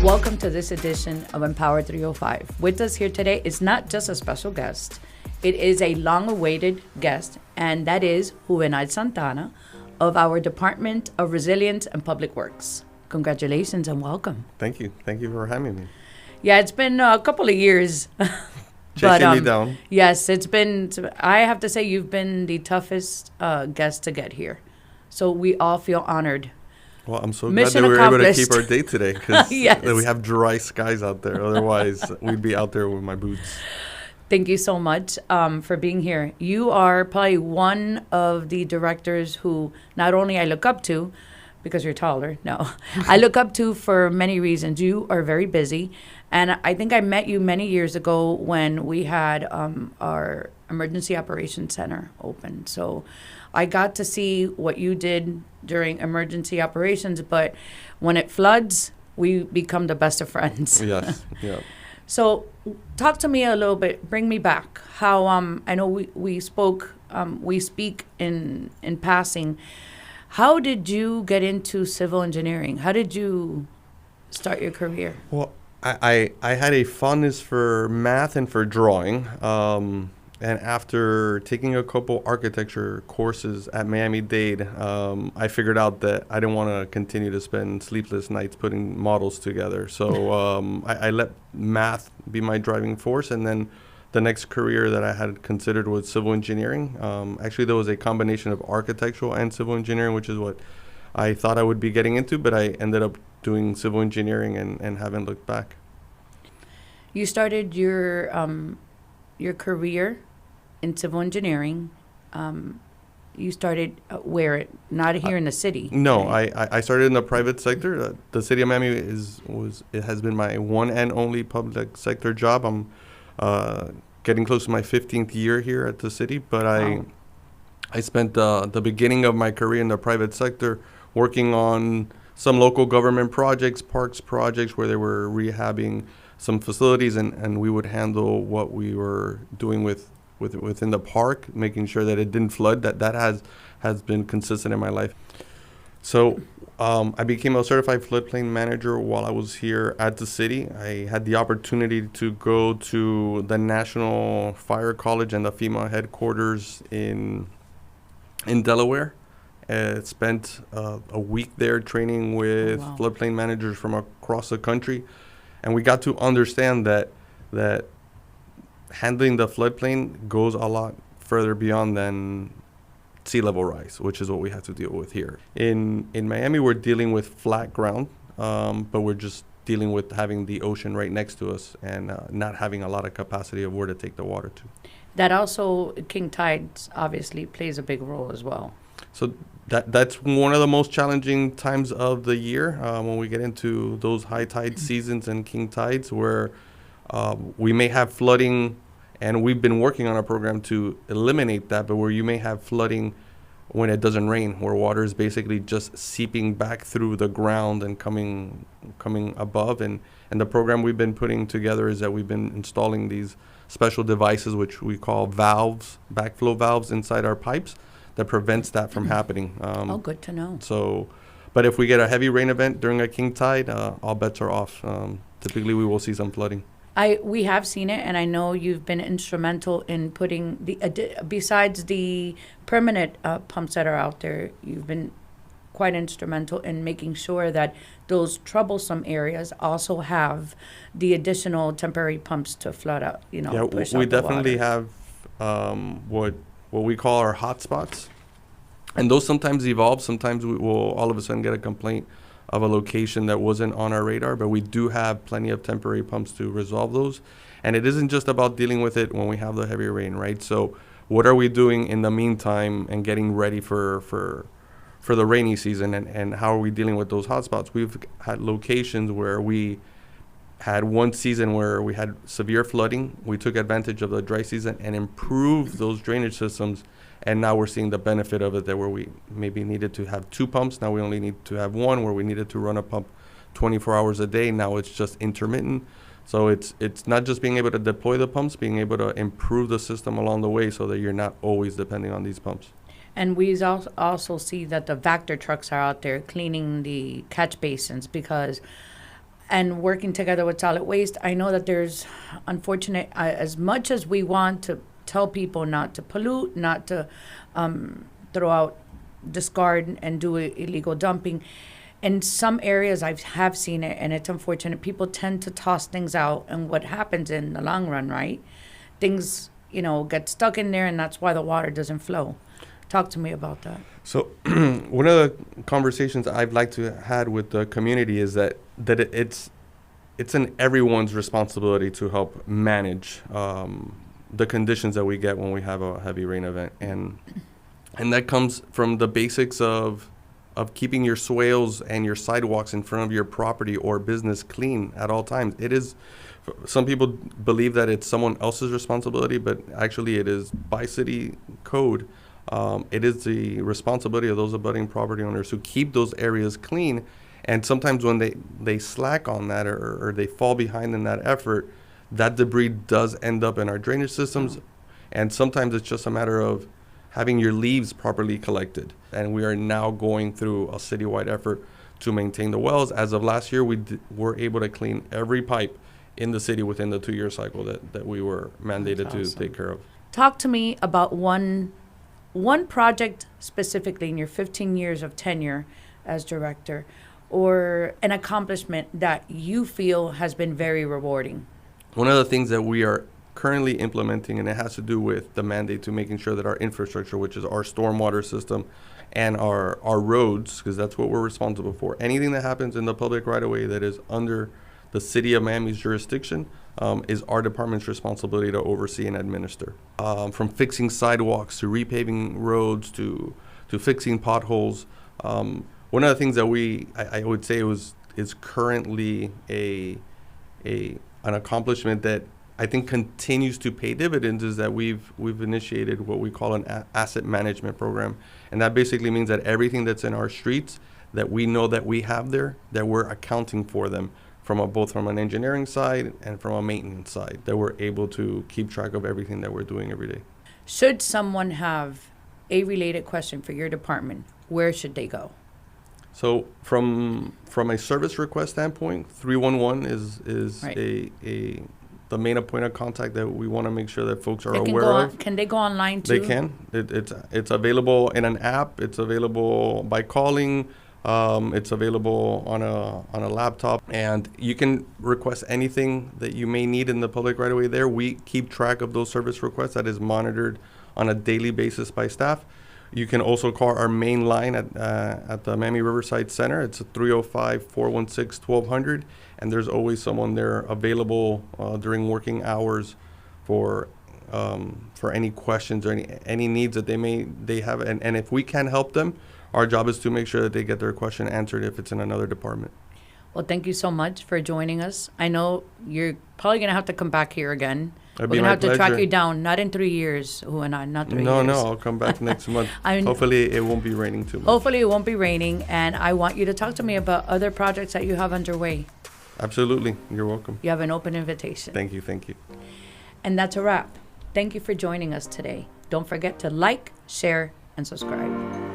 Welcome to this edition of Empower 305. With us here today is not just a special guest, it is a long-awaited guest, and that is Juvenal Santana of our Department of Resilience and Public Works. Congratulations and welcome. Thank you. Thank you for having me. Yeah, it's been a couple of years. Chasing me down. Yes, it's been, I have to say, you've been the toughest guest to get here. So we all feel honored. Well, I'm so Mission glad that we were able to accomplished. keep our date today because Yes. we have dry skies out there. Otherwise, we'd be out there with my boots. Thank you so much for being here. You are probably one of the directors who not only I look up to, because you're taller, no, I look up to for many reasons. You are very busy. And I think I met you many years ago when we had our Emergency Operations Center open. So I got to see what you did during emergency operations, but when it floods, we become the best of friends. Yes, yeah. So talk to me a little bit, bring me back. How, I know we speak in passing. How did you get into civil engineering? How did you start your career? Well, I had a fondness for math and for drawing. And after taking a couple architecture courses at Miami-Dade, I figured out that I didn't want to continue to spend sleepless nights putting models together. So I let math be my driving force. And then the next career that I had considered was civil engineering. Actually, there was a combination of architectural and civil engineering, which is what I thought I would be getting into, but I ended up doing civil engineering and haven't looked back. You started your career in civil engineering. You started where? Not here in the city. No, right? I started in the private sector. The city of Miami it has been my one and only public sector job. I'm getting close to my 15th year here at the city, but Wow. I spent the beginning of my career in the private sector working on some local government projects, parks projects where they were rehabbing some facilities, and we would handle what we were doing within the park, making sure that it didn't flood. That has been consistent in my life. So I became a certified floodplain manager while I was here at the city. I had the opportunity to go to the National Fire College and the FEMA headquarters in Delaware. Spent a week there training with floodplain managers from across the country. And we got to understand that handling the floodplain goes a lot further beyond than sea level rise, which is what we have to deal with here. In Miami, we're dealing with flat ground, but we're just dealing with having the ocean right next to us and not having a lot of capacity of where to take the water to. That also, king tides obviously plays a big role as well. So that's one of the most challenging times of the year when we get into those high tide seasons and king tides where we may have flooding, and we've been working on a program to eliminate that, but where you may have flooding when it doesn't rain, where water is basically just seeping back through the ground and coming above. And the program we've been putting together is that we've been installing these special devices, which we call valves, backflow valves inside our pipes, that prevents that from happening. Good to know. So, but if we get a heavy rain event during a king tide, all bets are off. Typically, we will see some flooding. We have seen it, and I know you've been instrumental in putting besides the permanent pumps that are out there, you've been quite instrumental in making sure that those troublesome areas also have the additional temporary pumps to flood out. We push out definitely the water. have what we call our hot spots, and those sometimes evolve. Sometimes we will all of a sudden get a complaint of a location that wasn't on our radar, but we do have plenty of temporary pumps to resolve those. And it isn't just about dealing with it when we have the heavy rain, right? So what are we doing in the meantime and getting ready for the rainy season, and how are we dealing with those hotspots? We've had locations where we had one season where we had severe flooding. We took advantage of the dry season and improved those drainage systems. And now we're seeing the benefit of it, that where we maybe needed to have 2 pumps, now we only need to have 1, where we needed to run a pump 24 hours a day. Now it's just intermittent. So it's not just being able to deploy the pumps, being able to improve the system along the way so that you're not always depending on these pumps. And we also see that the Vector trucks are out there cleaning the catch basins, because and working together with solid waste. I know that there's unfortunate, as much as we want to tell people not to pollute, not to throw out, discard, and do illegal dumping. In some areas, I have seen it, and it's unfortunate. People tend to toss things out, and what happens in the long run, right? Things, get stuck in there, and that's why the water doesn't flow. Talk to me about that. So one of the conversations I've liked to had with the community is that it's in everyone's responsibility to help manage the conditions that we get when we have a heavy rain event, and that comes from the basics of keeping your swales and your sidewalks in front of your property or business clean at all times. It is, some people believe that it's someone else's responsibility, but actually it is by city code. It is the responsibility of those abutting property owners who keep those areas clean. And sometimes when they slack on that or they fall behind in that effort, that debris does end up in our drainage systems. And sometimes it's just a matter of having your leaves properly collected. And we are now going through a citywide effort to maintain the wells. As of last year, we were able to clean every pipe in the city within the 2-year cycle that we were mandated to take care of. Talk to me about one project specifically in your 15 years of tenure as director, or an accomplishment that you feel has been very rewarding. One of the things that we are currently implementing, and it has to do with the mandate to making sure that our infrastructure, which is our stormwater system and our roads, because that's what we're responsible for. Anything that happens in the public right-of-way that is under the city of Miami's jurisdiction is our department's responsibility to oversee and administer. From fixing sidewalks to repaving roads to fixing potholes. One of the things that I would say is currently an accomplishment that I think continues to pay dividends is that we've initiated what we call an asset management program. And that basically means that everything that's in our streets that we know that we have there, that we're accounting for them both from an engineering side and from a maintenance side, that we're able to keep track of everything that we're doing every day. Should someone have a related question for your department, where should they go? So from a service request standpoint, 311 is right. The main point of contact that we want to make sure that folks are aware of. Can they go online too? They can. It's available in an app. It's available by calling. It's available on a laptop, and you can request anything that you may need in the public right away there. We keep track of those service requests. That is monitored on a daily basis by staff. You can also call our main line at the Miami Riverside Center. It's 305-416-1200, and there's always someone there available during working hours for any questions or any needs that they have. And if we can help them, our job is to make sure that they get their question answered if it's in another department. Well, thank you so much for joining us. I know you're probably going to have to come back here again. We're going to have to track you down, not in 3 years, not 3 years. No, I'll come back next month. Hopefully it won't be raining too much. Hopefully it won't be raining, and I want you to talk to me about other projects that you have underway. Absolutely. You're welcome. You have an open invitation. Thank you. And that's a wrap. Thank you for joining us today. Don't forget to like, share, and subscribe.